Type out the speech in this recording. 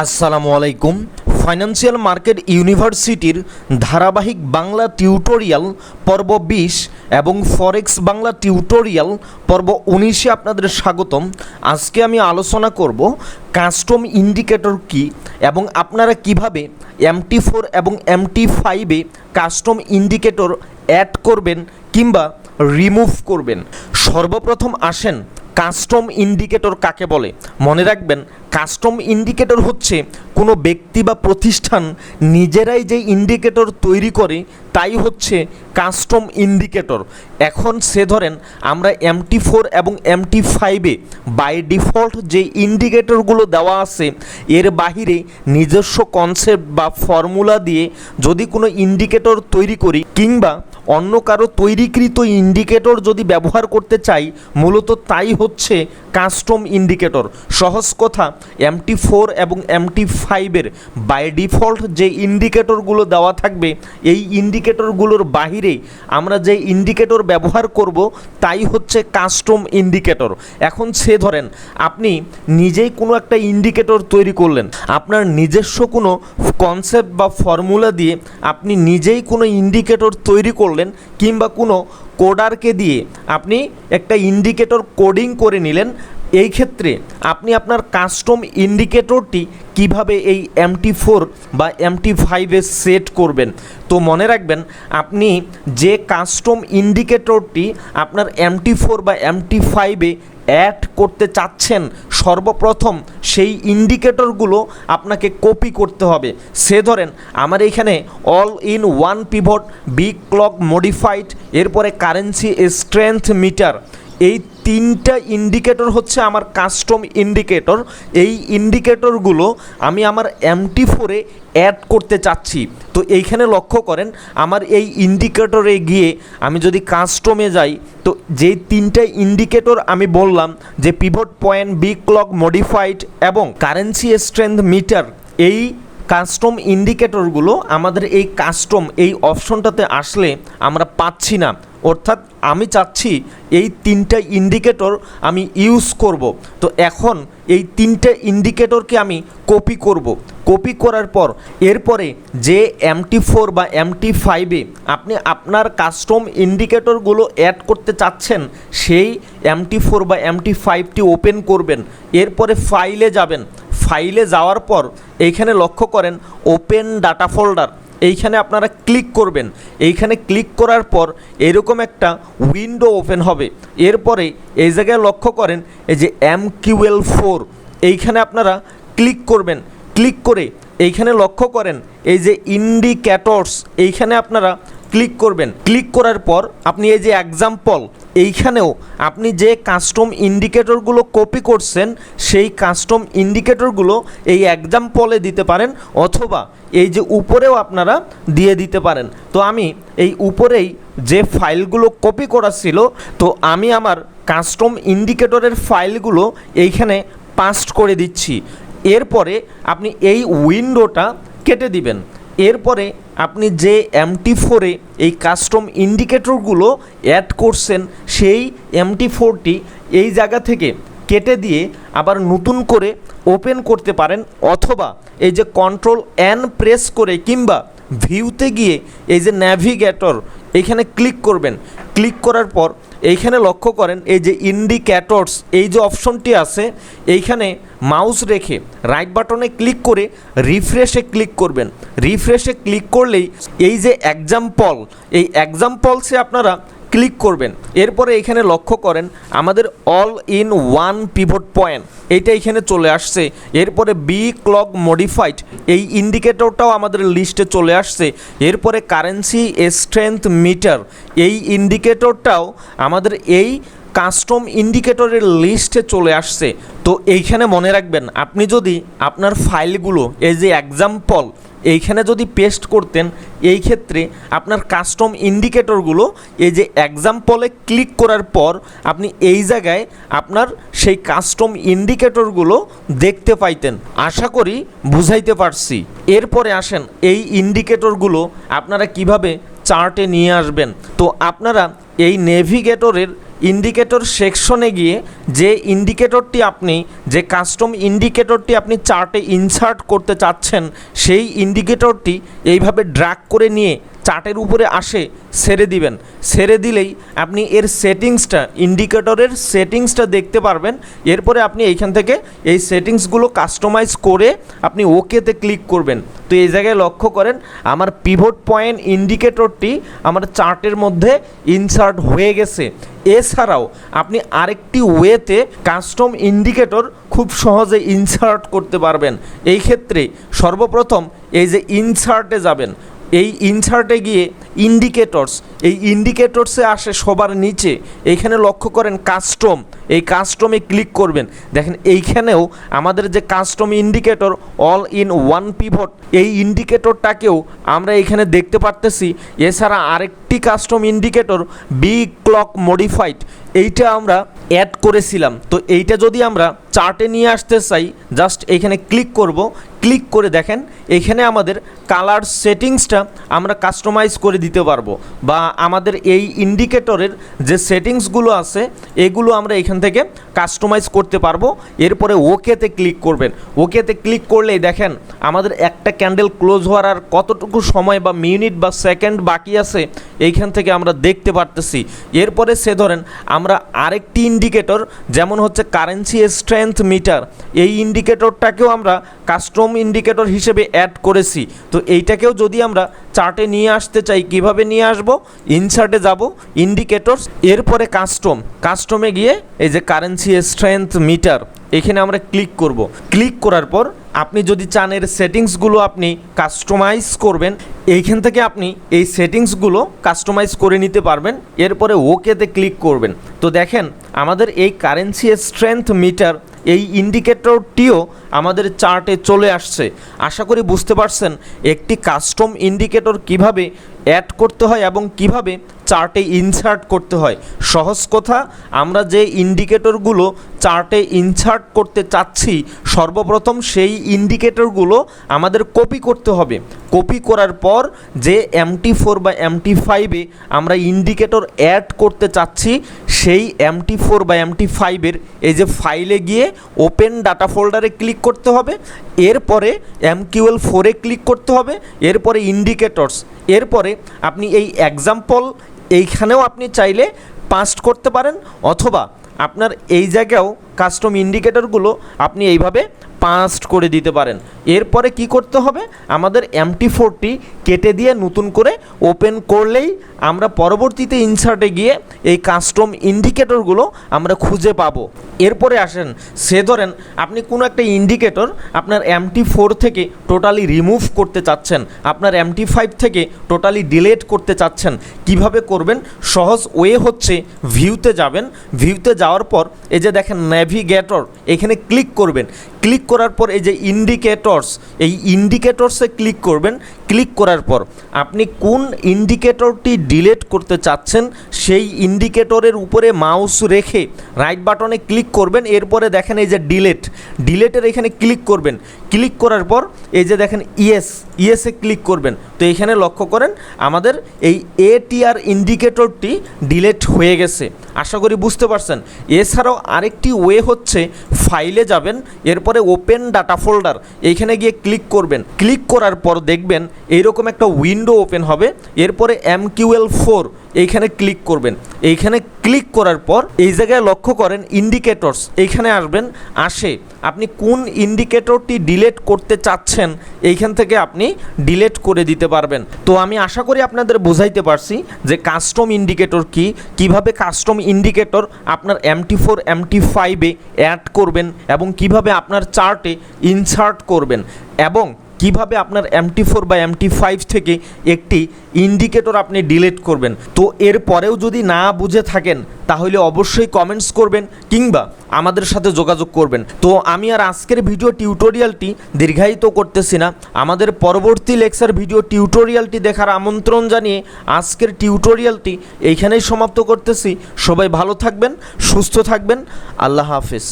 আসসালামু আলাইকুম। Financial market ইউনিভার্সিটির ধারাবাহিক বাংলা টিউটোরিয়াল পর্ব 20 এবং ফরেক্স বাংলা টিউটোরিয়াল পর্ব 19-এ আপনাদের স্বাগতম। আজকে আমি আলোচনা করব কাস্টম ইন্ডিকেটর কি এবং আপনারা কিভাবে MT4 এবং MT5-এ কাস্টম ইন্ডিকেটর অ্যাড করবেন কিংবা রিমুভ করবেন। সর্বপ্রথম আসেন কাস্টম ইন্ডিকেটর কাকে বলে। মনে রাখবেন, কাস্টম ইন্ডিকেটর হচ্ছে কোনো ব্যক্তি বা প্রতিষ্ঠান নিজেরাই যে ইন্ডিকেটর তৈরি করে তাই হচ্ছে কাস্টম ইন্ডিকেটর। এখন সে ধরেন আমরা MT4 এবং MT5-এ বাই ডিফল্ট যে ইন্ডিকেটরগুলো দেওয়া আছে এর বাহিরে নিজস্ব কনসেপ্ট বা ফর্মুলা দিয়ে যদি কোনো ইন্ডিকেটর তৈরি করি কিংবা অন্য কারো তৈরিকৃত ইন্ডিকেটর যদি ব্যবহার করতে চাই, মূলত তাই হচ্ছে কাস্টম ইন্ডিকেটর। সহজ কথা, MT4 এবং MT5-এর বাই ডিফল্ট যে ইন্ডিকেটরগুলো দেওয়া থাকবে এই ইন্ডিকেটরগুলোর বাহিরে আমরা যে ইন্ডিকেটর ব্যবহার করব তাই হচ্ছে কাস্টম ইন্ডিকেটর। এখন সে ধরেন আপনি নিজেই কোনো একটা ইন্ডিকেটর তৈরি করলেন, আপনার নিজস্ব কোনো কনসেপ্ট বা ফর্মুলা দিয়ে আপনি নিজেই কোনো ইন্ডিকেটর তৈরি করলেন কিংবা কোনো কোডারকে দিয়ে আপনি একটা ইন্ডিকেটর কোডিং করে নিলেন। এই ক্ষেত্রে আপনি আপনার কাস্টম ইন্ডিকেটরটি কিভাবে এই MT4 বা MT5-এ সেট করবেন। তো মনে রাখবেন, আপনি যে কাস্টম ইন্ডিকেটরটি আপনার MT4 বা MT5-এ অ্যাড করতে চাচ্ছেন, সর্বপ্রথম সেই ইন্ডিকেটরগুলো আপনাকে কপি করতে হবে। সে ধরেন আমার এইখানে all in one pivot, big clock modified, এরপরে কারেন্সি স্ট্রেংথ মিটার, এই তিনটা ইন্ডিকেটর হচ্ছে আমার কাস্টম ইন্ডিকেটর। এই ইন্ডিকেটরগুলো আমি আমার MT4-এ অ্যাড করতে চাচ্ছি। তো এইখানে লক্ষ্য করেন, আমার এই ইন্ডিকেটরে গিয়ে আমি যদি কাস্টমে যাই, তো যেই তিনটা ইন্ডিকেটর আমি বললাম যে pivot point, big clock modified এবং কারেন্সি স্ট্রেংথ মিটার, এই কাস্টম ইন্ডিকেটরগুলো আমাদের এই কাস্টম এই অপশনটাতে আসলে আমরা পাচ্ছি না। অর্থাৎ আমি চাচ্ছি এই তিনটা ইন্ডিকেটর আমি ইউজ করব। তো এখন এই তিনটা ইন্ডিকেটরকে আমি কপি করব। কপি করার পর এরপরে যে MT4 বা MT5-এ আপনি আপনার কাস্টম ইন্ডিকেটরগুলো অ্যাড করতে চাচ্ছেন সেই MT4 বা MT5টি ওপেন করবেন। এরপরে ফাইলে যাবেন। ফাইলে যাওয়ার পর এইখানে লক্ষ্য করেন ওপেন ডাটা ফোল্ডার, এইখানে আপনারা ক্লিক করবেন। এইখানে ক্লিক করার পর এরকম একটা উইন্ডো ওপেন হবে। এরপরে এই জায়গায় লক্ষ্য করেন এই যে MQL4, এইখানে আপনারা ক্লিক করবেন। ক্লিক করে এইখানে লক্ষ্য করেন এই যে ইন্ডিকেটরস, এইখানে আপনারা ক্লিক করবেন। ক্লিক করার পর আপনি এই যে এক্সাম্পল, এইখানেও আপনি যে কাস্টম ইন্ডিকেটরগুলো কপি করছেন সেই কাস্টম ইন্ডিকেটরগুলো এই এক্সাম্পলে দিতে পারেন, অথবা এই যে উপরেও আপনারা দিয়ে দিতে পারেন। তো আমি এই উপরেই যে ফাইলগুলো কপি করা ছিল, তো আমি আমার কাস্টম ইন্ডিকেটরের ফাইলগুলো এইখানে পাস্ট করে দিচ্ছি। এরপরে আপনি এই উইন্ডোটা কেটে দিবেন। এরপরে আপনি যে MT4-এ এই কাস্টম ইন্ডিকেটরগুলো অ্যাড করছেন সেই MT4টি এই জায়গা থেকে কেটে দিয়ে আবার নতুন করে ওপেন করতে পারেন, অথবা এই যে Ctrl+N প্রেস করে কিংবা ভিউতে গিয়ে এই যে ন্যাভিগেটর এইখানে ক্লিক করবেন। ক্লিক করার পর এইখানে লক্ষ্য করেন এই যে ইন্ডিকেটরস এই যে অপশনটি আছে, এইখানে মাউস রেখে রাইট বাটনে ক্লিক করে রিফ্রেশে ক্লিক করবেন। রিফ্রেশে ক্লিক করলেই এই যে এক্সাম্পল, এই এক্সাম্পলসে আপনারা ক্লিক করবেন। এরপরে এখানে লক্ষ্য করেন আমাদের all in one pivot point, এইটা এখানে চলে আসছে। এরপরে বি ক্লক মডিফাইড, এই ইন্ডিকেটরটাও আমাদের লিস্টে চলে আসছে। এরপরে কারেন্সি স্ট্রেংথ মিটার, এই ইন্ডিকেটরটাও আমাদের এই কাস্টম ইন্ডিকেটরের লিস্টে চলে আসছে। তো এইখানে মনে রাখবেন, আপনি যদি আপনার ফাইলগুলো এই যে এক্সাম্পল এইখানে যদি পেস্ট করতেন, এই ক্ষেত্রে আপনার কাস্টম ইন্ডিকেটরগুলো এই যে এক্সাম্পলে ক্লিক করার পর আপনি এই জায়গায় আপনার সেই কাস্টম ইন্ডিকেটরগুলো দেখতে পাইতেন। আশা করি বুঝাইতে পারছি। এরপরে আসেন এই ইন্ডিকেটরগুলো আপনারা কিভাবে চার্টে নিয়ে আসবেন। তো আপনারা এই নেভিগেটরের ইন্ডিকেটর সেকশনে গিয়ে যে ইন্ডিকেটরটি আপনি যে কাস্টম ইন্ডিকেটরটি আপনি চার্টে ইনসার্ট করতে চাচ্ছেন সেই ইন্ডিকেটরটি এইভাবে ড্র্যাগ করে নিয়ে চার্টের উপরে আসে ছেড়ে দিবেন। ছেড়ে দিলেই আপনি এর সেটিংসটা ইন্ডিকেটরের সেটিংসটা দেখতে পারবেন। এরপরে আপনি এইখান থেকে এই সেটিংসগুলো কাস্টমাইজ করে আপনি ওকেতে ক্লিক করবেন। তো এই জায়গায় লক্ষ্য করেন আমার পিভট পয়েন্ট ইন্ডিকেটরটি আমার চার্টের মধ্যে ইনসার্ট হয়ে গেছে। এছাড়াও আপনি আরেকটি ওয়েতে কাস্টম ইন্ডিকেটর খুব সহজে ইনসার্ট করতে পারবেন। এই ক্ষেত্রে সর্বপ্রথম এই যে ইনসার্টে যাবেন, এই ইনসার্টে গিয়ে ইন্ডিকেটরস, এই ইন্ডিকেটরসে আসে সবার নিচে এইখানে লক্ষ্য করেন কাস্টম, এই কাস্টমে ক্লিক করবেন। দেখেন এইখানেও আমাদের যে custom indicator all in one pivot, এই ইন্ডিকেটরটাকেও আমরা এখানে দেখতে পারতেছি। এছাড়া আরেকটি custom indicator B clock modified, এইটা আমরা অ্যাড করেছিলাম। তো এইটা যদি আমরা চার্টে নিয়ে আসতে চাই জাস্ট এইখানে ক্লিক করব। ক্লিক করে দেখেন এখানে আমাদের কালার সেটিংসটা আমরা কাস্টমাইজ করে দিতে পারবো, বা আমাদের এই ইন্ডিকেটরের যে সেটিংসগুলো আছে এগুলো আমরা এখান থেকে কাস্টমাইজ করতে পারবো। এরপরে ওকেতে ক্লিক করবেন। ওকেতে ক্লিক করলেই দেখেন আমাদের একটা ক্যান্ডেল ক্লোজ হওয়ার আর কতটুকু সময় বা মিনিট বা সেকেন্ড বাকি আছে এইখান থেকে আমরা দেখতে পারতেছি। এরপরে সে ধরেন আমরা আরেকটি ইন্ডিকেটর যেমন হচ্ছে কারেন্সি স্ট্রেংথ মিটার, এই ইন্ডিকেটরটাকেও আমরা কাস্টম ইন্ডিকেটর হিসেবে অ্যাড করেছি। তো এইটাকেও যদি আমরা চার্টে নিয়ে আসতে চাই কিভাবে নিয়ে আসব, ইনসার্টে যাব, ইন্ডিকেটরস, এরপরে কাস্টমে গিয়ে এই যে কারেন্সি স্ট্রেংথ মিটার এখানে আমরা ক্লিক করব। ক্লিক করার পর আপনি যদি চান এর সেটিংসগুলো আপনি কাস্টমাইজ করবেন, এইখান থেকে আপনি এই সেটিংসগুলো কাস্টমাইজ করে নিতে পারবেন। এরপরে ওকেতে ক্লিক করবেন। তো দেখেন আমাদের এই কারেন্সি স্ট্রেংথ মিটার এই ইন্ডিকেটরটিও আমাদের চার্টে চলে আসছে। আশা করি বুঝতে পারছেন একটি কাস্টম ইন্ডিকেটর কিভাবে অ্যাড করতে হয় এবং কিভাবে চার্টে ইনসার্ট করতে হয়। সহজ কথা, আমরা যে ইন্ডিকেটরগুলো চার্টে ইনসার্ট করতে চাচ্ছি সর্বপ্রথম সেই ইন্ডিকেটরগুলো আমাদের কপি করতে হবে। কপি করার পর যে MT4 বা MT5-এ আমরা ইন্ডিকেটর অ্যাড করতে চাচ্ছি সেই MT4 বা MT5-এর এই যে ফাইলে গিয়ে ওপেন ডাটা ফোল্ডারে ক্লিক করতে হবে। এরপরে MQL4-এ ক্লিক করতে হবে। এরপরে ইন্ডিকেটরস, এরপরে আপনি এই এক্সাম্পল এইখানেও আপনি চাইলে পাস্ট করতে পারেন, অথবা আপনার এই জায়গাও কাস্টম ইন্ডিকেটরগুলো আপনি এইভাবে পাস্ট করে দিতে পারেন। এরপরে কি করতে হবে, আমাদের MT4টি কেটে দিয়ে নতুন করে ওপেন করলেই আমরা পরবর্তীতে ইনসার্টে গিয়ে এই কাস্টম ইন্ডিকেটরগুলো আমরা খুঁজে পাবো। এরপরে আসেন, সে ধরেন আপনি কোনো একটা ইন্ডিকেটর আপনার MT4 থেকে টোটালি রিমুভ করতে চাচ্ছেন, আপনার MT5 থেকে টোটালি ডিলিট করতে চাচ্ছেন। কিভাবে করবেন? সহজ ওয়ে হচ্ছে ভিউতে যাবেন। ভিউতে যাওয়ার পর এই যে দেখেন নেভিগেটর, এখানে ক্লিক করবেন। ক্লিক করার পর এই যে ইন্ডিকেটরস, এই ইন্ডিকেটরসে ক্লিক করবেন। ক্লিক করার পর আপনি কোন ইন্ডিকেটরটি ডিলিট করতে চাচ্ছেন সেই ইন্ডিকেটরের উপরে মাউস রেখে রাইট বাটনে ক্লিক করবেন। এরপরে দেখেন এই যে ডিলেটের এখানে ক্লিক করবেন। ক্লিক করার পর এই যে দেখেন ইয়েসে ক্লিক করবেন। তো এখানে লক্ষ্য করেন আমাদের এই ATR ইন্ডিকেটরটি ডিলিট হয়ে গেছে। আশা করি বুঝতে পারছেন। এছাড়াও আরেকটি ওয়ে হচ্ছে ফাইলে যাবেন, এরপরে ওপেন ডাটা ফোল্ডার এইখানে গিয়ে ক্লিক করবেন। ক্লিক করার পর দেখবেন এইরকম একটা উইন্ডো ওপেন হবে। এরপরে MQL4 এইখানে ক্লিক করবেন। এইখানে ক্লিক করার পর এই জায়গায় লক্ষ্য করেন ইন্ডিকেটরস এইখানে আসবেন। আসে আপনি কোন ইন্ডিকেটরটি ডিলিট করতে চাচ্ছেন এইখান থেকে আপনি ডিলিট করে দিতে পারবেন। তো আমি আশা করি আপনাদের বোঝাইতে পারছি যে কাস্টম ইন্ডিকেটর কি, কিভাবে কাস্টম ইন্ডিকেটর আপনার MT4 MT5-এ অ্যাড করবেন এবং কিভাবে আপনার চার্টে ইনসার্ট করবেন, এবং কিভাবে আপনার MT4 বা MT5 থেকে একটি ইন্ডিকেটর আপনি ডিলিট করবেন। তো এর পরেও যদি না বুঝে থাকেন তাহলে অবশ্যই কমেন্টস করবেন কিংবা আমাদের সাথে যোগাযোগ করবেন। তো আমি আর আজকের ভিডিও টিউটোরিয়ালটি দীর্ঘায়িত করতেছি না, আমাদের পরবর্তী লেকচার ভিডিও টিউটোরিয়ালটি দেখার আমন্ত্রণ জানিয়ে আজকের টিউটোরিয়ালটি এইখানেই সমাপ্ত করতেছি। সবাই ভালো থাকবেন, সুস্থ থাকবেন। আল্লাহ হাফেজ।